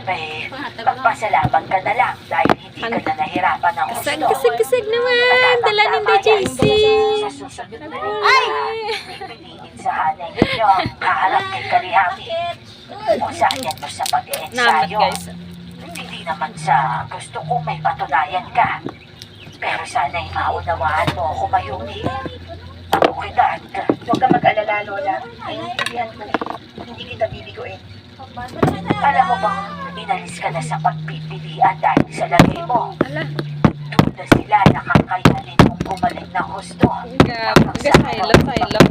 may magpasalamat ka na lang dahil hindi ka na nahirapan ng gusto. Kasag naman. Dala ninda JC. Sa susunod na rin pipiliin sa hanay ninyo ang kaharap kay Kalihami. Kung saan yan mo sa Namat pag-e-ensayo. guys. Hindi naman sa gusto kong may patunayan ka. Pero sana'y maunawaan mo ako, Mayumi. Pagkukitan ka. Huwag ka mag-alala, Lola. Ay, naiintindihan ko. Hindi kita bibiguin. Alam mo bang inalis ka na sa pagpipilian dahil sa lagay mo? Ala. Doon na sila nakakayanin mong gumaling ng gusto. Silap.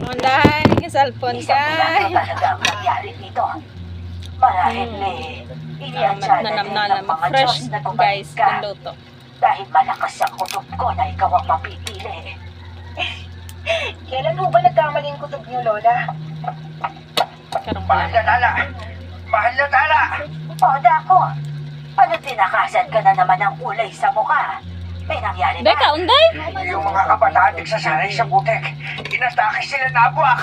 Anday, kasalpon Isang milagro ka. talaga ang nangyari dito. Marahil iniansya na din ng mga Fresh Diyos na guys, gumaling ka. pinluto. Dahil malakas ang kutob ko na ikaw ang mapipili. Kailan ho ba nagkamali ang kutob niyo, Lola? Karong Mahal na tala! Mahal na tala! O, Dako, ano tinakasan ka na naman ng kulay sa mukha? May nangyari Beka, ba? unday. Yung mga kabataan nagsasanay sa butek. Inatake sila na buwak.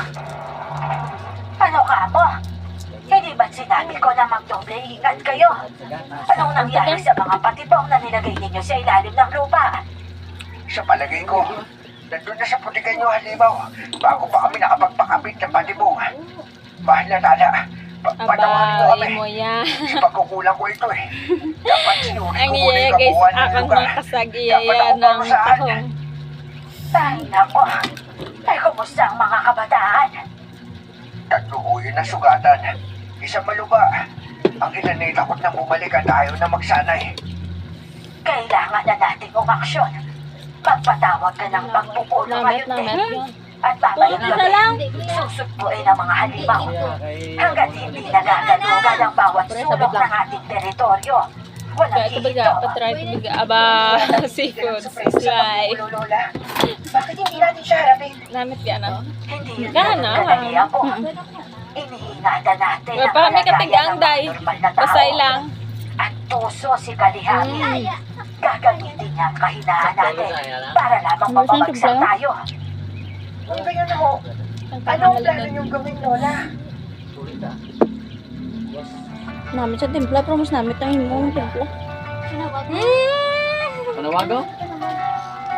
Ano ka mo? Hindi ba't sinabi ko na magdoble ingat kayo? Anong nangyari sa mga patibong na nilagay ninyo sa ilalim ng lupa? Sa palagay ko, nandun na sa putikan nyo halimaw bago pa kami nakapagpakabit ng patibong. Mahal na tala, patawarin mo kami. Abay mo yan. Sa pagkukulang ko ito eh. Dapat sinuri Ang ko muna iya yung guys, kabuuan ng akan lugar. mga kasag Dapat iya ako ng parusahan. tahong. Ay, nako. Ay, kumusta ang mga kabataan? Tatlo ho yun ang sugatan. Isang maluba. Ang ilan ay takot na bumalik at ayaw na magsanay. Kailangan na nating umaksyon. Magpatawag ka ng pagpupuno ngayon din. At babayang gabi, susugpuin ang mga halimaw. Hanggat hindi nagagalugan ang bawat sulok ng ating teritoryo. Walang Kaya tabaga, hihito. patry tabaga. Aba, seafood, Supremo sa slay. pagkukulo, Lola. Bakit hindi natin siya harapin? Namit ka na. Hindi yun Gana, ang kalalian ko. Iniingatan natin ang Pa may kalagayan katigang ng day. mga normal na tao. Basay lang. At tuso si Kalihami. Gagamitin niya ang kahinaan natin para lamang mapabagsak tayo. Kung gayon na ho, ano ang plano niyong gawin, Lola? Namit sa timpla, promise namit ang himong timpla. Panawago?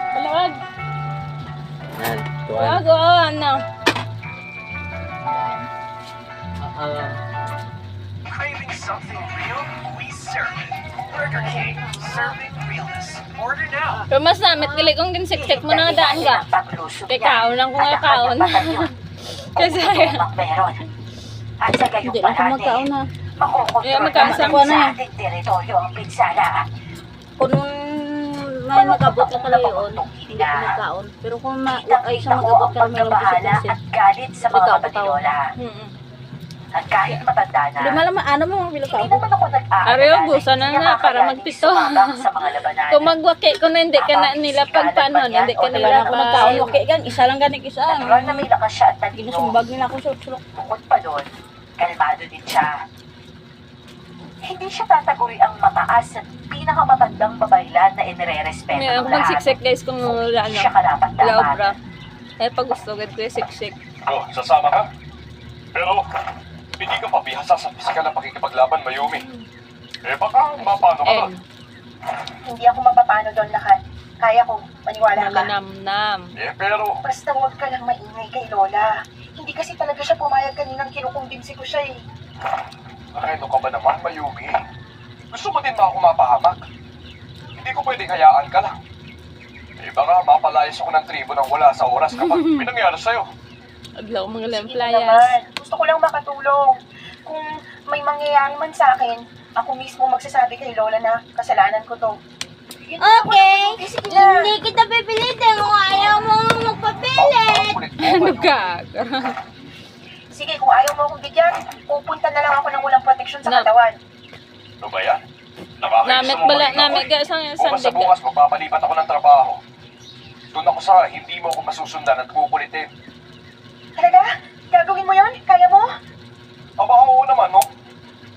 Palawag. Yan, tuwan. Palawag, oo, ano. Craving something real? We serve it. Burger King, serving realness. Order now. Pero mas namit gali kung ginsiksik mo na daan ka. Teka, unang ko nga kaon. Kasi meron. At sa gayon Hindi lang ako magkaon ha. Yeah, makukontrol magkasa natin ko na sa eh. ating teritoryo ang pinsala. Kung may magabot na kalayon, hindi ko magkaon. Pero kung ay siya magabot ka may lang pagbabahala kasi at galit sa mga Ikaw, kapatilola. At kahit matanda na, Lima lang, ano mo mga hindi bilakaw? naman ako nag-aaral. Ariyo, gusto na na para magpito. Sa mga labanan. kung magwaki ko na hindi ka na nila pagpanon, hindi ka Wala nila na ako magkaon. pa. Okay gan, isa lang ganik isa. Natural na may lakas siya at talino. Ginusumbag nila ako sa sulok. Bukod pa doon, kalmado din siya. Hindi siya tataguri ang mataas at pinakamatandang babaylan na inirerespeto May ako ng lahat. magsiksik guys kung Hindi ano. siya karapat Laobra. dapat. Eh pag gusto gad ko yung siksik. Oh, sasama ka? Pero, hindi ka pa bihasa sa pisikal na pakikipaglaban, Mayumi. Eh, baka mapano ka doon. Hindi ako mapapano doon lahat. Kaya ko, maniwala ka. Malanam-nam. Eh, pero, Basta huwag ka lang maingay kay Lola. Hindi kasi talaga siya pumayag kaninang kinukumbinsi ko siya eh. ano ka ba naman, Mayumi? Gusto mo din ba ako mapahamak? Hindi ko pwedeng hayaan ka lang. Eh, baka mapalayas ako ng tribo ng wala sa oras kapag may nangyari sa'yo. Adlaw mga Sige lemplayas. naman. Gusto ko lang makatulong. Kung may mangyayari man sa akin, ako mismo magsasabi kay Lola na kasalanan ko to. Yun lang ako Okay, naman. Sige na. hindi kita pipilitin kung ayaw mo magpapilit. Ang kulit mo, Ano Mayumi. ka? Sige, kung ayaw mo akong bigyan, pupunta na lang ako ng walang proteksyon sa Na- katawan. Ano ba yan? Nakakainis Namit mo bala, maging namit ako ka eh. sa Bukas sa sandig. bukas, magpapalipat ako ng trabaho. Doon ako sa hindi mo ako masusundan at kukulitin. Talaga? Gagawin mo yun? Kaya mo? Aba, oo naman, no?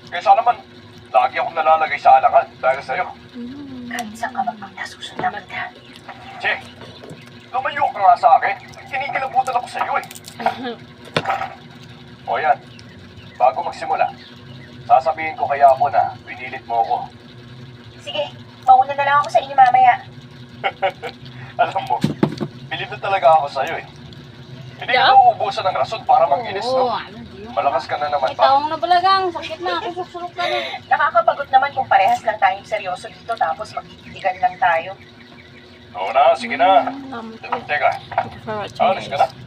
Kaysa naman, lagi akong nalalagay sa alangan dahil sa'yo. Kahit saan ka ba pag nasusundan ka? Che, lumayo ka nga sa akin. Kinikilabutan ako sa'yo eh. O yan, bago magsimula, sasabihin ko kaya ako na pinilit mo ako. Sige, mauna na lang ako sa inyo mamaya. Alam mo, bilib na talaga ako sa'yo eh. Hindi ka nauubusan ng rason para mag-inis, no? Malakas ka na naman ba? Itaong na balagang, sakit na, susulok ka na. Nakakapagod naman kung parehas lang tayong seryoso dito tapos magkikitigan lang tayo. Oo na, sige na. Um, Teka, Thank you for watching, alis ka na. guys.